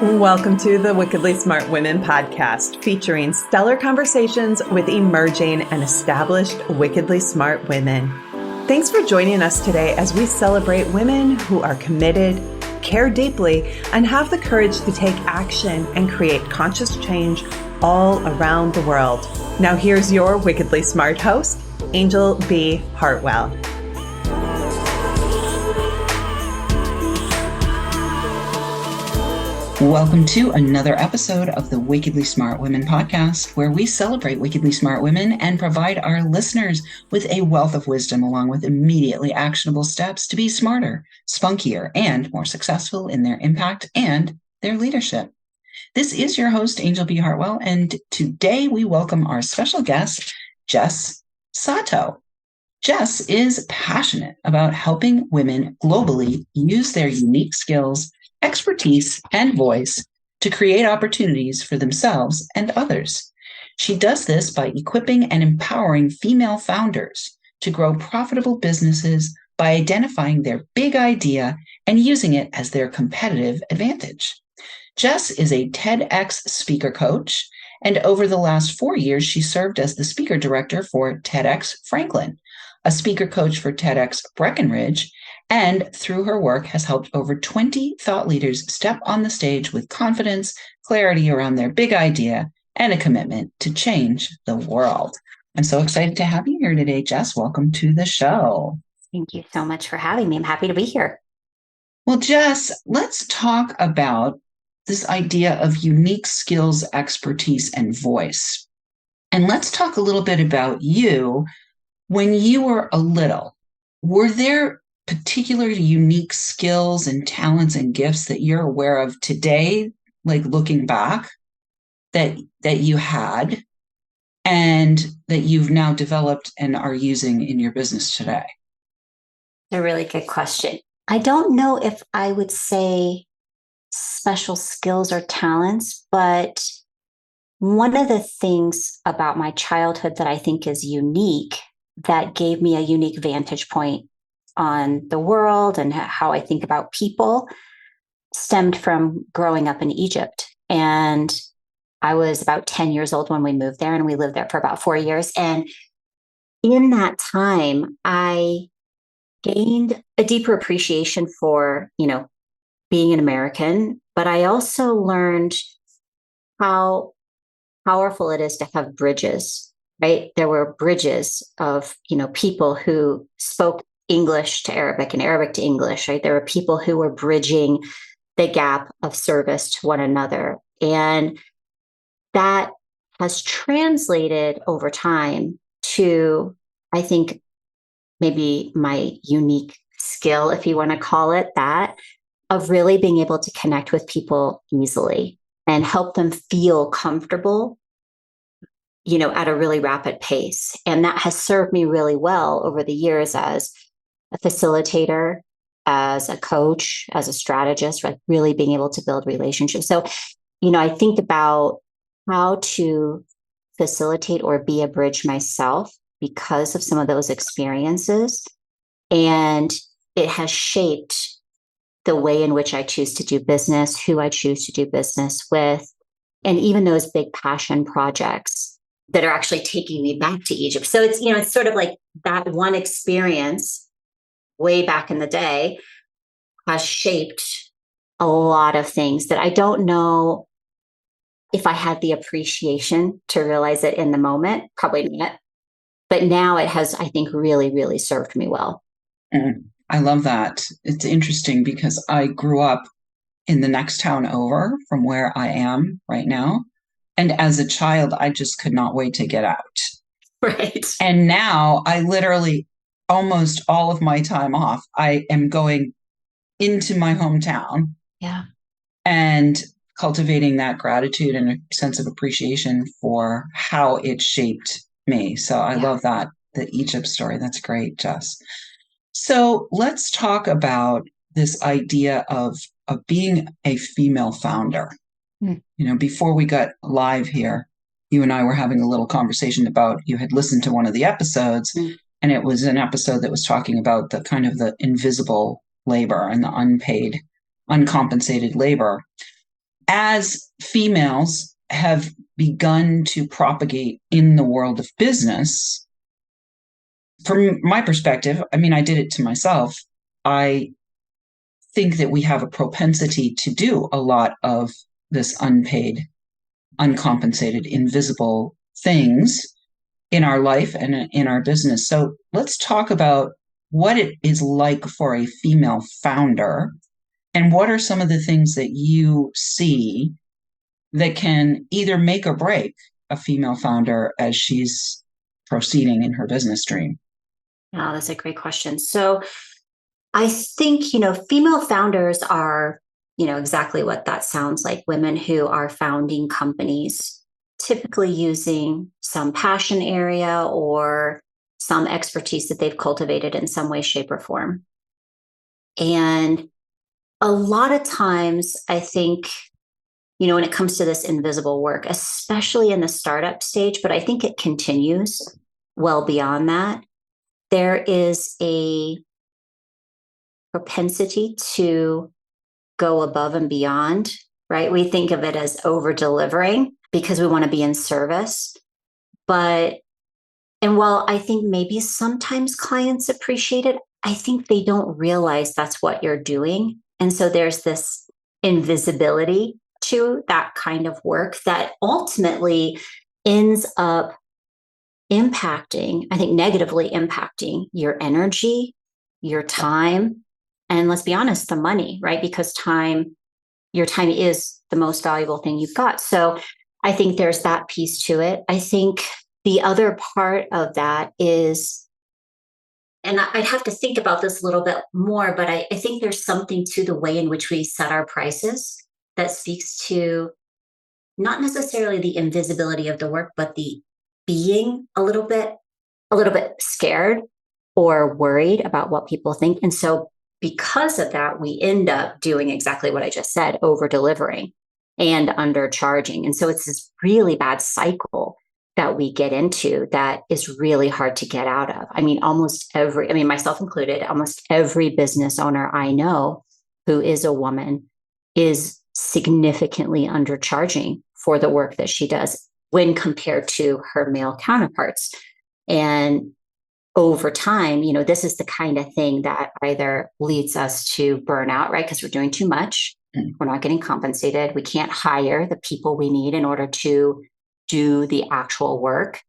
Welcome to the Wickedly Smart Women podcast, featuring stellar conversations with emerging and established wickedly smart women. Thanks for joining us today as we celebrate women who are committed, care deeply, and have the courage to take action and create conscious change all around the world. Now here's your wickedly smart host, Anjel B. Hartwell. Welcome to another episode of the Wickedly Smart Women podcast, where we celebrate wickedly smart women and provide our listeners with a wealth of wisdom along with immediately actionable steps to be smarter, spunkier, and more successful in their impact and their leadership. This is your host, Anjel B. Hartwell, and today we welcome our special guest, Jess Sato. Jess is passionate about helping women globally use their unique skills, expertise, and voice to create opportunities for themselves and others. She does this by equipping and empowering female founders to grow profitable businesses by identifying their big idea and using it as their competitive advantage. Jess is a TEDx speaker coach, and over the last 4 years, she served as the speaker director for TEDx Franklin, a speaker coach for TEDx Breckenridge, and through her work has helped over 20 thought leaders step on the stage with confidence, clarity around their big idea, and a commitment to change the world. I'm so excited to have you here today, Jess. Welcome to the show. Thank you so much for having me. I'm happy to be here. Well, Jess, let's talk about this idea of unique skills, expertise, and voice. And let's talk a little bit about you. When you were a little, were there particular unique skills and talents and gifts that you're aware of today, like looking back, that you had and that you've now developed and are using in your business today? A really good question. I don't know if I would say special skills or talents, but one of the things about my childhood that I think is unique, that gave me a unique vantage point on the world and how I think about people, stemmed from growing up in Egypt. And I was about 10 years old when we moved there, and we lived there for about 4 years. And in that time, I gained a deeper appreciation for, being an American, but I also learned how powerful it is to have bridges, right? There were bridges of, people who spoke English to Arabic and Arabic to English, right? There were people who were bridging the gap of service to one another. And that has translated over time to, I think, maybe my unique skill, if you want to call it that, of really being able to connect with people easily and help them feel comfortable, at a really rapid pace. And that has served me really well over the years as a facilitator, as a coach, as a strategist, right? Really being able to build relationships. So, I think about how to facilitate or be a bridge myself because of some of those experiences. And it has shaped the way in which I choose to do business, who I choose to do business with, and even those big passion projects that are actually taking me back to Egypt. So it's, it's sort of like that one experience way back in the day has shaped a lot of things that I don't know if I had the appreciation to realize it in the moment, probably not. But now it has, I think, really, really served me well. I love that. It's interesting because I grew up in the next town over from where I am right now. And as a child, I just could not wait to get out. Right. And now I literally, almost all of my time off, I am going into my hometown. Yeah. And cultivating that gratitude and a sense of appreciation for how it shaped me. So I love that, the Egypt story. That's great, Jess. So let's talk about this idea of being a female founder. Before we got live here, you and I were having a little conversation about, you had listened to one of the episodes, and it was an episode that was talking about the kind of the invisible labor and the unpaid, uncompensated labor. as females have begun to propagate in the world of business, from my perspective, I mean, I did it to myself. I think that we have a propensity to do a lot of this unpaid, uncompensated, invisible things in our life and in our business. So let's talk about what it is like for a female founder, and what are some of the things that you see that can either make or break a female founder as she's proceeding in her business dream? Oh, that's a great question. So I think, female founders are, exactly what that sounds like, women who are founding companies, typically using some passion area or some expertise that they've cultivated in some way, shape, or form. And a lot of times, I think, when it comes to this invisible work, especially in the startup stage, but I think it continues well beyond that, there is a propensity to go above and beyond, right? We think of it as over delivering because we want to be in service. And while I think maybe sometimes clients appreciate it, I think they don't realize that's what you're doing. And so there's this invisibility to that kind of work that ultimately ends up impacting, I think negatively impacting your energy, your time, and let's be honest, the money, right? Because your time is the most valuable thing you've got. So I think there's that piece to it. I think the other part of that is, and I'd have to think about this a little bit more, but I think there's something to the way in which we set our prices that speaks to not necessarily the invisibility of the work, but the being a little bit scared or worried about what people think. And so because of that, we end up doing exactly what I just said, over delivering and undercharging. And so it's this really bad cycle that we get into that is really hard to get out of. I mean, myself included, almost every business owner I know who is a woman is significantly undercharging for the work that she does when compared to her male counterparts. And over time, this is the kind of thing that either leads us to burnout, right? Because we're doing too much. We're not getting compensated. We can't hire the people we need in order to do the actual work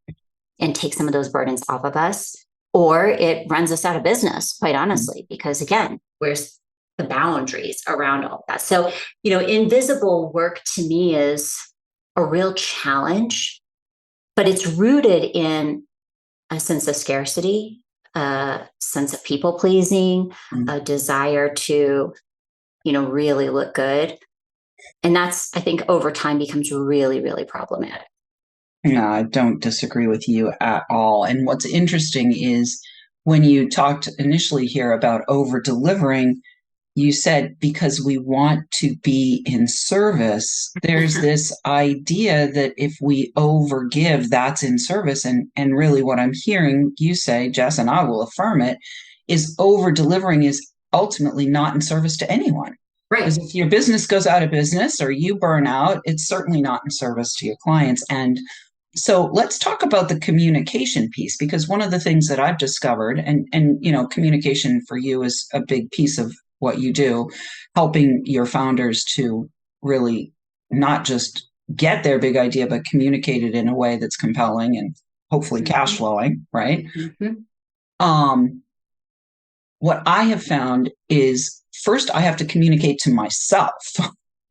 and take some of those burdens off of us. Or it runs us out of business, quite honestly, because again, where's the boundaries around all of that? So, invisible work to me is a real challenge, but it's rooted in a sense of scarcity, a sense of people pleasing, a desire to, really look good. And that's, I think, over time becomes really, really problematic. No, I don't disagree with you at all. And what's interesting is when you talked initially here about over delivering, you said because we want to be in service, there's this idea that if we overgive, that's in service. And really what I'm hearing you say, Jess, and I will affirm it, is over delivering is ultimately not in service to anyone. Right. Because if your business goes out of business or you burn out, it's certainly not in service to your clients. And so let's talk about the communication piece, because one of the things that I've discovered, and communication for you is a big piece of what you do, helping your founders to really not just get their big idea, but communicate it in a way that's compelling and hopefully cash flowing, right? What I have found is first I have to communicate to myself,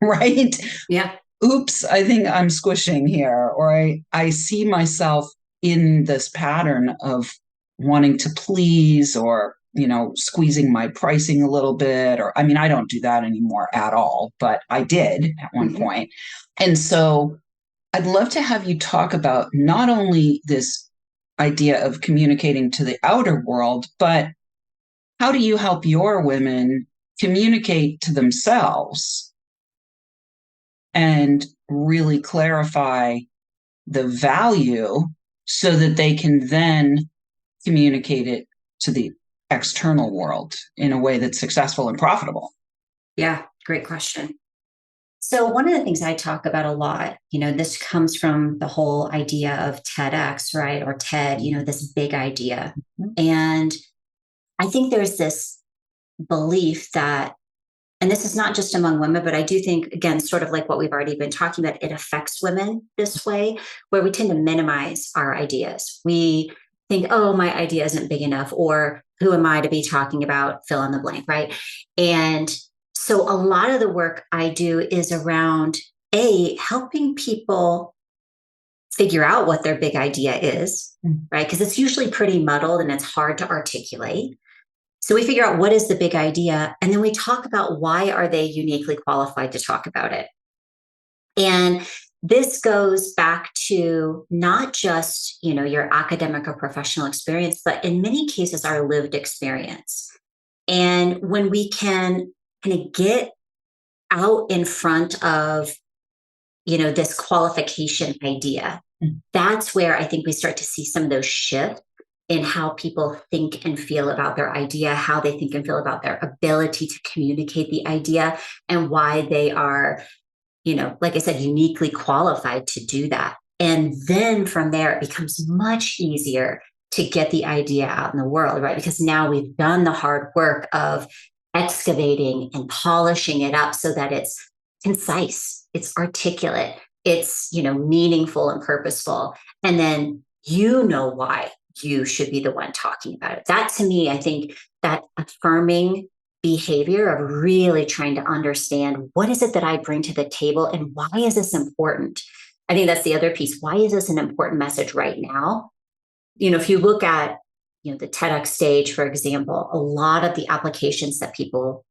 right? Yeah. Oops, I think I'm squishing here, or I see myself in this pattern of wanting to please, or squeezing my pricing a little bit, I don't do that anymore at all, but I did at one point. And so I'd love to have you talk about not only this idea of communicating to the outer world, but how do you help your women communicate to themselves and really clarify the value so that they can then communicate it to the external world in a way that's successful and profitable? Yeah, great question. So one of the things I talk about a lot, this comes from the whole idea of TEDx, right? Or TED, this big idea. And I think there's this belief that, and this is not just among women, but I do think, again, sort of like what we've already been talking about, it affects women this way, where we tend to minimize our ideas. We think, oh, my idea isn't big enough, or who am I to be talking about fill in the blank, right? And so a lot of the work I do is around helping people figure out what their big idea is, right? Because it's usually pretty muddled and it's hard to articulate. So we figure out what is the big idea, and then we talk about why are they uniquely qualified to talk about it. And this goes back to not just, your academic or professional experience, but in many cases, our lived experience. And when we can kind of get out in front of, this qualification idea, that's where I think we start to see some of those shifts in how people think and feel about their idea, how they think and feel about their ability to communicate the idea, and why they are, like I said, uniquely qualified to do that. And then from there, it becomes much easier to get the idea out in the world, right? Because now we've done the hard work of excavating and polishing it up so that it's concise, it's articulate, it's, meaningful and purposeful. And then why you should be the one talking about it. That, to me, I think that affirming behavior of really trying to understand what is it that I bring to the table and why is this important? I think that's the other piece. Why is this an important message right now? If you look at, the TEDx stage, for example, a lot of the applications that people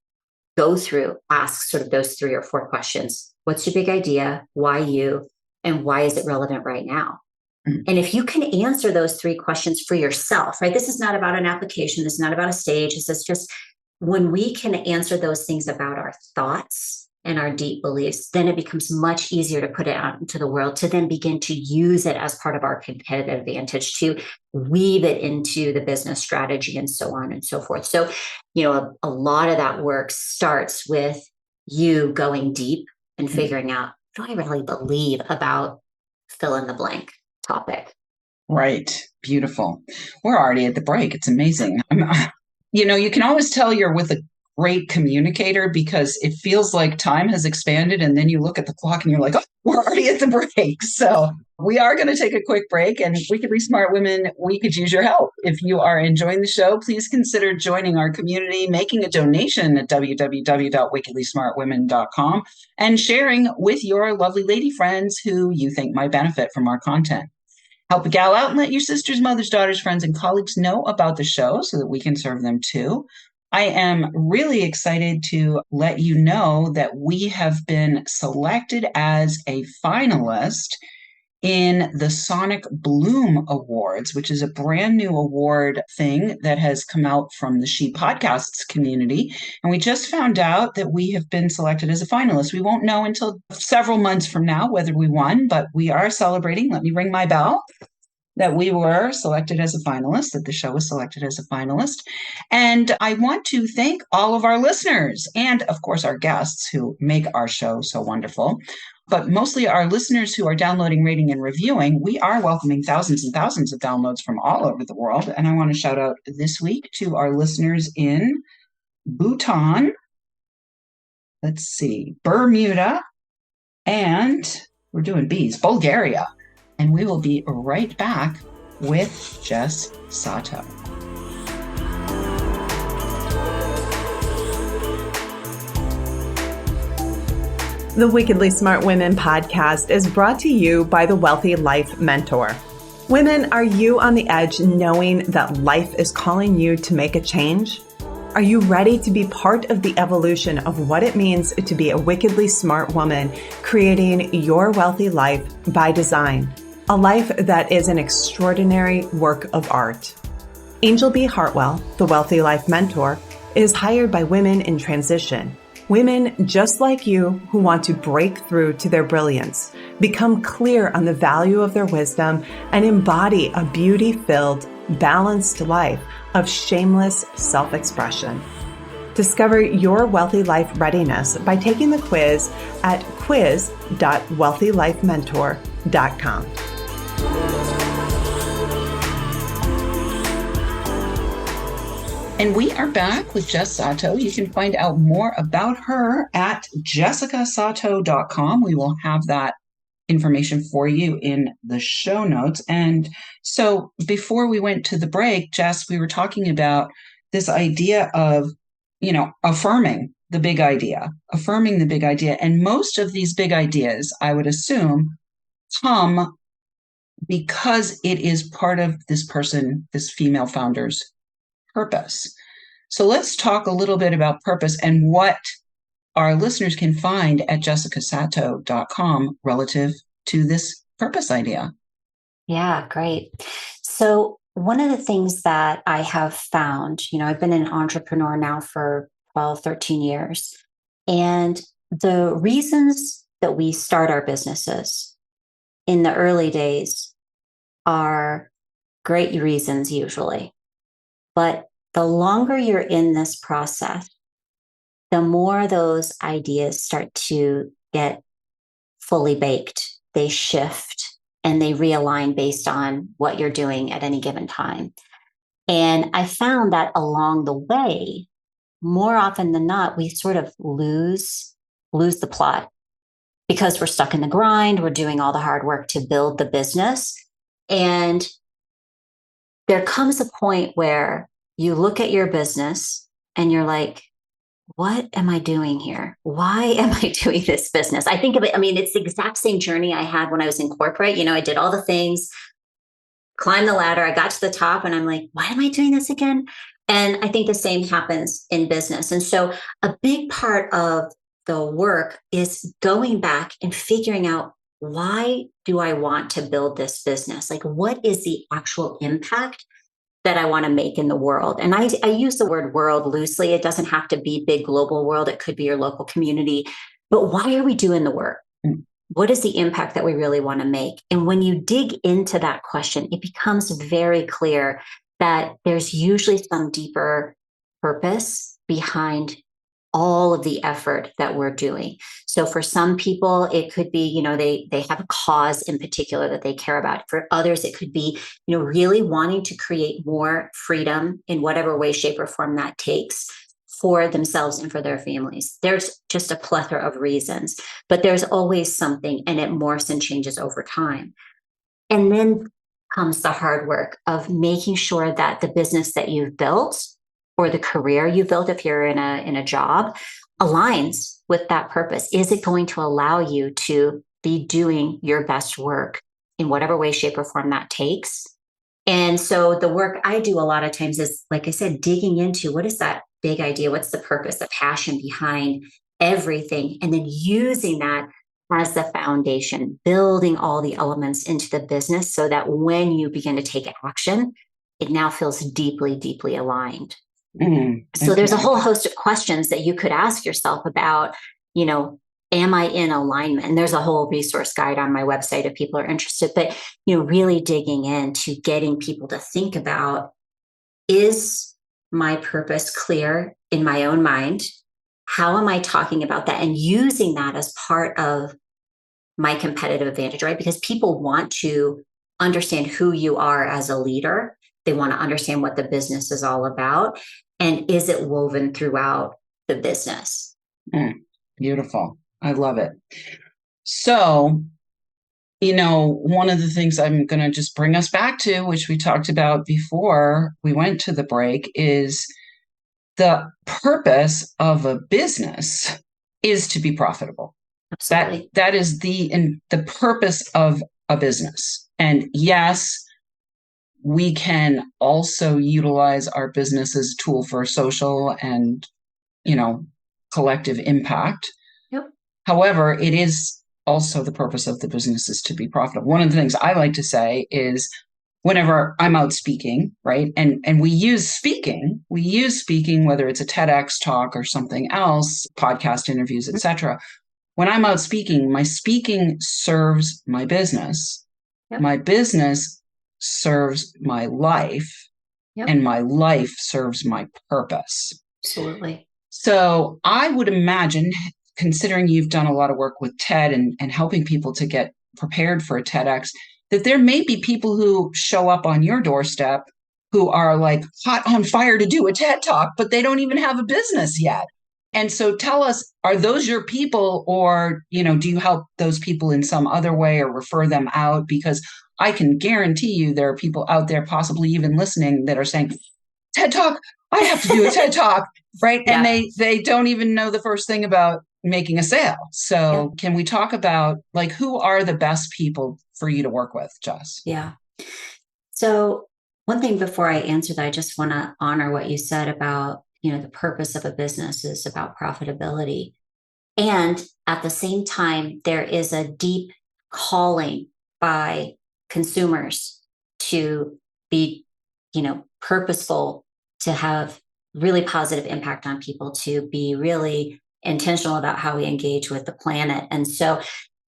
go through ask sort of those 3 or 4 questions. What's your big idea? Why you? And why is it relevant right now? And if you can answer those 3 questions for yourself, right? This is not about an application. This is not about a stage. This is just when we can answer those things about our thoughts and our deep beliefs, then it becomes much easier to put it out into the world, to then begin to use it as part of our competitive advantage, to weave it into the business strategy and so on and so forth. So, a lot of that work starts with you going deep and figuring out, what do I really believe about fill in the blank topic? Right. Beautiful. We're already at the break. It's amazing. You can always tell you're with a great communicator because it feels like time has expanded, and then you look at the clock and you're like, oh, we're already at the break. So we are going to take a quick break, and Wickedly Smart Women, we could use your help. If you are enjoying the show, please consider joining our community, making a donation at www.wickedlysmartwomen.com, and sharing with your lovely lady friends who you think might benefit from our content. Help a gal out and let your sisters, mothers, daughters, friends, and colleagues know about the show so that we can serve them too. I am really excited to let you know that we have been selected as a finalist in the Sonic Bloom Awards, which is a brand new award thing that has come out from the She Podcasts community. And we just found out that we have been selected as a finalist. We won't know until several months from now whether we won, but we are celebrating. Let me ring my bell. That we were selected as a finalist, that the show was selected as a finalist. And I want to thank all of our listeners and, of course, our guests who make our show so wonderful. But mostly our listeners who are downloading, rating, and reviewing. We are welcoming thousands and thousands of downloads from all over the world. And I want to shout out this week to our listeners in Bhutan, Bermuda, and we're doing B's, Bulgaria. And we will be right back with Jess Sato. The Wickedly Smart Women podcast is brought to you by the Wealthy Life Mentor. Women, are you on the edge knowing that life is calling you to make a change? Are you ready to be part of the evolution of what it means to be a wickedly smart woman, creating your wealthy life by design? A life that is an extraordinary work of art. Anjel B. Hartwell, the Wealthy Life Mentor, is hired by women in transition. Women just like you who want to break through to their brilliance, become clear on the value of their wisdom, and embody a beauty-filled, balanced life of shameless self-expression. Discover your wealthy life readiness by taking the quiz at quiz.wealthylifementor.com. And we are back with Jess Sato. You can find out more about her at jessicasato.com. We will have that information for you in the show notes. And so before we went to the break, Jess, we were talking about this idea of, affirming the big idea. And most of these big ideas, I would assume, come because it is part of this female founder's purpose. So let's talk a little bit about purpose and what our listeners can find at jessicasato.com relative to this purpose idea. Yeah, great. So one of the things that I have found, I've been an entrepreneur now for 12, 13 years. And the reasons that we start our businesses in the early days are great reasons usually. But the longer you're in this process, the more those ideas start to get fully baked. They shift and they realign based on what you're doing at any given time. And I found that along the way, more often than not, we sort of lose the plot because we're stuck in the grind. We're doing all the hard work to build the business. And there comes a point where you look at your business and you're like, what am I doing here? Why am I doing this business? I think of it, it's the exact same journey I had when I was in corporate. I did all the things, climbed the ladder, I got to the top, and I'm like, why am I doing this again? And I think the same happens in business. And so a big part of the work is going back and figuring out, why do I want to build this business? Like, what is the actual impact that I want to make in the world? And I use the word world loosely. It doesn't have to be big global world. It could be your local community. But why are we doing the work? What is the impact that we really want to make? And when you dig into that question, it becomes very clear that there's usually some deeper purpose behind all of the effort that we're doing. So for some people, it could be, they have a cause in particular that they care about. For others, it could be, really wanting to create more freedom in whatever way, shape, or form that takes for themselves and for their families. There's just a plethora of reasons, but there's always something, and it morphs and changes over time. And then comes the hard work of making sure that the business that you've built, or the career you built if you're in a job, aligns with that purpose. Is it going to allow you to be doing your best work in whatever way, shape, or form that takes? And so the work I do a lot of times is, like I said, digging into, what is that big idea? What's the purpose, the passion behind everything? And then using that as the foundation, building all the elements into the business so that when you begin to take action, it now feels deeply, deeply aligned. So there's a whole host of questions that you could ask yourself about, am I in alignment? And there's a whole resource guide on my website if people are interested, but, really digging into getting people to think about, is my purpose clear in my own mind? How am I talking about that? And using that as part of my competitive advantage, right? Because people want to understand who you are as a leader. They want to understand what the business is all about. And is it woven throughout the business? Beautiful. I love it. So, one of the things I'm going to just bring us back to, which we talked about before we went to the break, is the purpose of a business is to be profitable. Absolutely. That is the purpose of a business. And yes, we can also utilize our business as a tool for social and, collective impact. Yep. However, it is also the purpose of the business is to be profitable. One of the things I like to say is, whenever I'm out speaking, right? And we use speaking, whether it's a TEDx talk or something else, podcast interviews, etc. When I'm out speaking, my speaking serves my business. Yep. My business serves my life. Yep. And my life serves my purpose. Absolutely. So I would imagine, considering you've done a lot of work with TED and helping people to get prepared for a TEDx, that there may be people who show up on your doorstep who are like hot on fire to do a TED talk, but they don't even have a business yet. And so tell us, are those your people, or, do you help those people in some other way or refer them out? Because I can guarantee you there are people out there, possibly even listening, that are saying, TED talk, I have to do a TED talk, right? Yeah. And they don't even know the first thing about making a sale. So Can we talk about who are the best people for you to work with, Jess? Yeah. So one thing before I answer that, I just want to honor what you said about, the purpose of a business is about profitability. And at the same time, there is a deep calling by consumers to be, purposeful, to have really positive impact on people, to be really intentional about how we engage with the planet. And so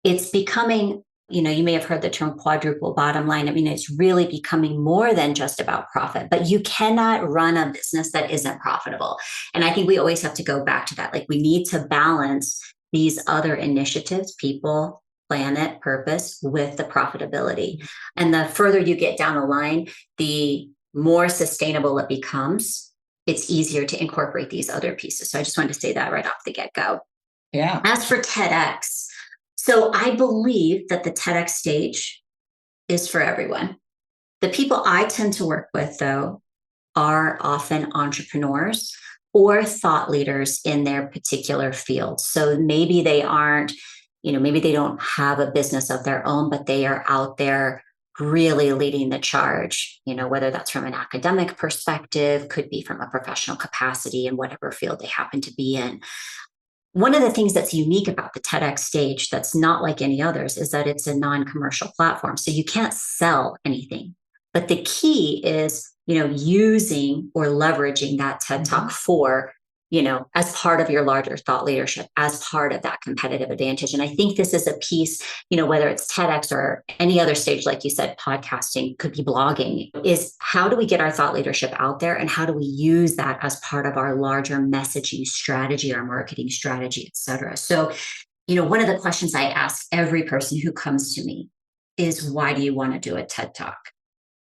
it's becoming, you may have heard the term quadruple bottom line. I mean, it's really becoming more than just about profit, but you cannot run a business that isn't profitable. And I think we always have to go back to that. We need to balance these other initiatives, people, planet, purpose, with the profitability. And the further you get down the line, the more sustainable it becomes. It's easier to incorporate these other pieces. So I just wanted to say that right off the get-go. Yeah. As for TEDx, so I believe that the TEDx stage is for everyone. The people I tend to work with, though, are often entrepreneurs or thought leaders in their particular field. So maybe they aren't, maybe they don't have a business of their own, but they are out there really leading the charge, whether that's from an academic perspective, could be from a professional capacity in whatever field they happen to be in. One of the things that's unique about the TEDx stage that's not like any others is that it's a non-commercial platform. So you can't sell anything. But the key is, using or leveraging that TED Talk for, as part of your larger thought leadership, as part of that competitive advantage. And I think this is a piece, whether it's TEDx or any other stage, like you said, podcasting, could be blogging, is how do we get our thought leadership out there, and how do we use that as part of our larger messaging strategy, our marketing strategy, et cetera. So, one of the questions I ask every person who comes to me is, why do you want to do a TED Talk?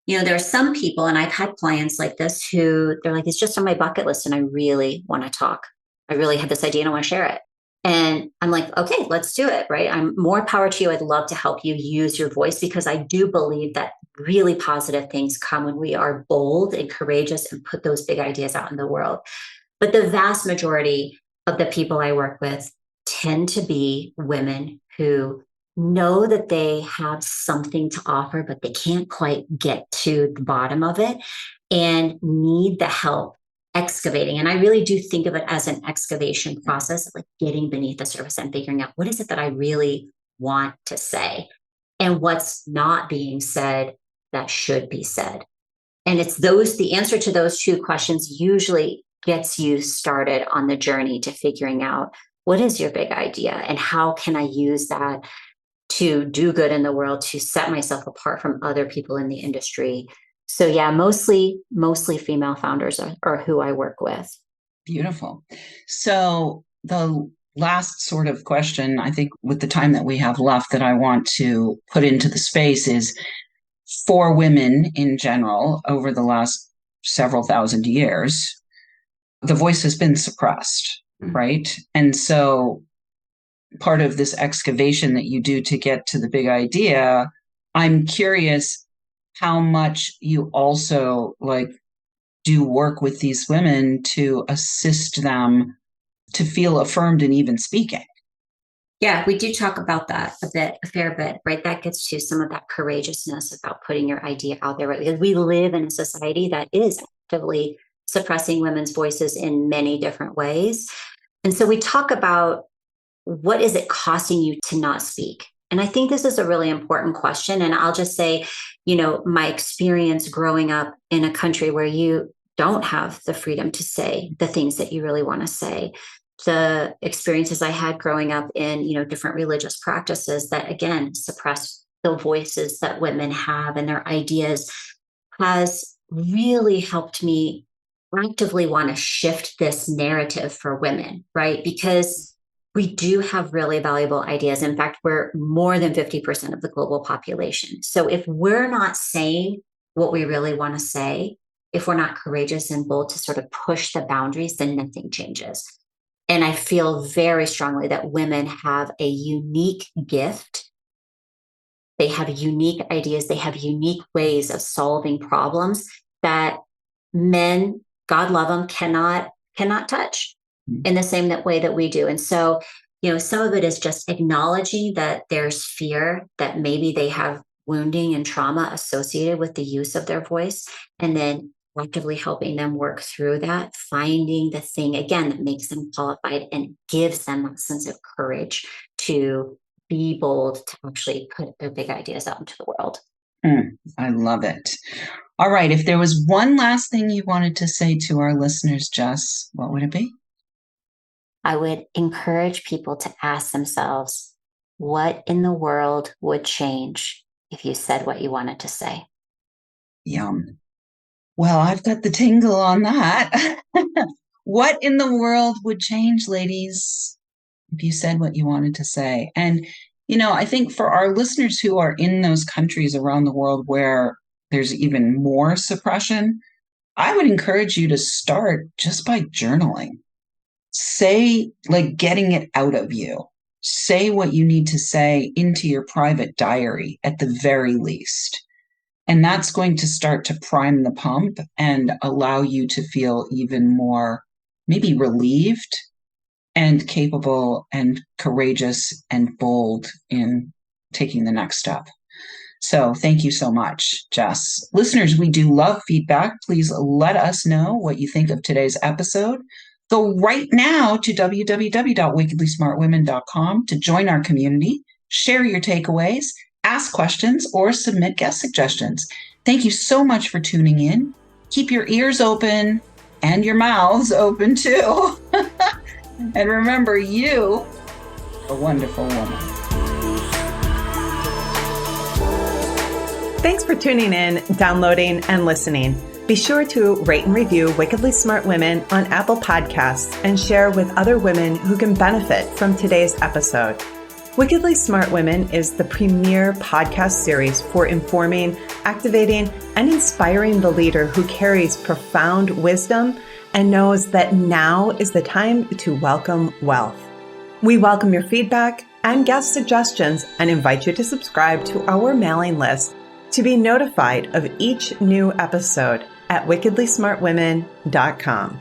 There are some people, and I've had clients like this, who they're like, it's just on my bucket list and I really want to talk. I really had this idea and I want to share it. And I'm like, okay, let's do it, right? I'm more power to you. I'd love to help you use your voice, because I do believe that really positive things come when we are bold and courageous and put those big ideas out in the world. But the vast majority of the people I work with tend to be women who know that they have something to offer, but they can't quite get to the bottom of it and need the help excavating. And I really do think of it as an excavation process, like getting beneath the surface and figuring out, what is it that I really want to say, and what's not being said that should be said. And it's the answer to those two questions usually gets you started on the journey to figuring out, what is your big idea and how can I use that to do good in the world, to set myself apart from other people in the industry. So yeah, mostly female founders are who I work with. Beautiful. So the last sort of question, I think, with the time that we have left, that I want to put into the space is, for women in general, over the last several thousand years, the voice has been suppressed, right? And so part of this excavation that you do to get to the big idea, I'm curious how much you also do work with these women to assist them to feel affirmed in even speaking. Yeah, we do talk about that a fair bit, right? That gets to some of that courageousness about putting your idea out there, right? Because we live in a society that is actively suppressing women's voices in many different ways. And so we talk about, what is it costing you to not speak? And I think this is a really important question. And I'll just say, my experience growing up in a country where you don't have the freedom to say the things that you really want to say, the experiences I had growing up in, different religious practices that, again, suppress the voices that women have and their ideas, has really helped me actively want to shift this narrative for women, right? Because we do have really valuable ideas. In fact, we're more than 50% of the global population. So if we're not saying what we really want to say, if we're not courageous and bold to sort of push the boundaries, then nothing changes. And I feel very strongly that women have a unique gift. They have unique ideas. They have unique ways of solving problems that men, God love them, cannot touch in the same way that we do. And so, some of it is just acknowledging that there's fear, that maybe they have wounding and trauma associated with the use of their voice, and then actively helping them work through that, finding the thing, again, that makes them qualified and gives them that sense of courage to be bold, to actually put their big ideas out into the world. I love it. All right. If there was one last thing you wanted to say to our listeners, Jess, what would it be? I would encourage people to ask themselves, what in the world would change if you said what you wanted to say? Yum. Well, I've got the tingle on that. What in the world would change, ladies, if you said what you wanted to say? And, I think for our listeners who are in those countries around the world where there's even more suppression, I would encourage you to start just by journaling. Say, like, getting it out of you. Say what you need to say into your private diary at the very least. And that's going to start to prime the pump and allow you to feel even more maybe relieved and capable and courageous and bold in taking the next step. So thank you so much, Jess. Listeners, we do love feedback. Please let us know what you think of today's episode. Go right now to www.wickedlysmartwomen.com to join our community, share your takeaways, ask questions, or submit guest suggestions. Thank you so much for tuning in. Keep your ears open and your mouths open too. And remember, you are a wonderful woman. Thanks for tuning in, downloading, and listening. Be sure to rate and review Wickedly Smart Women on Apple Podcasts and share with other women who can benefit from today's episode. Wickedly Smart Women is the premier podcast series for informing, activating, and inspiring the leader who carries profound wisdom and knows that now is the time to welcome wealth. We welcome your feedback and guest suggestions and invite you to subscribe to our mailing list to be notified of each new episode at wickedlysmartwomen.com.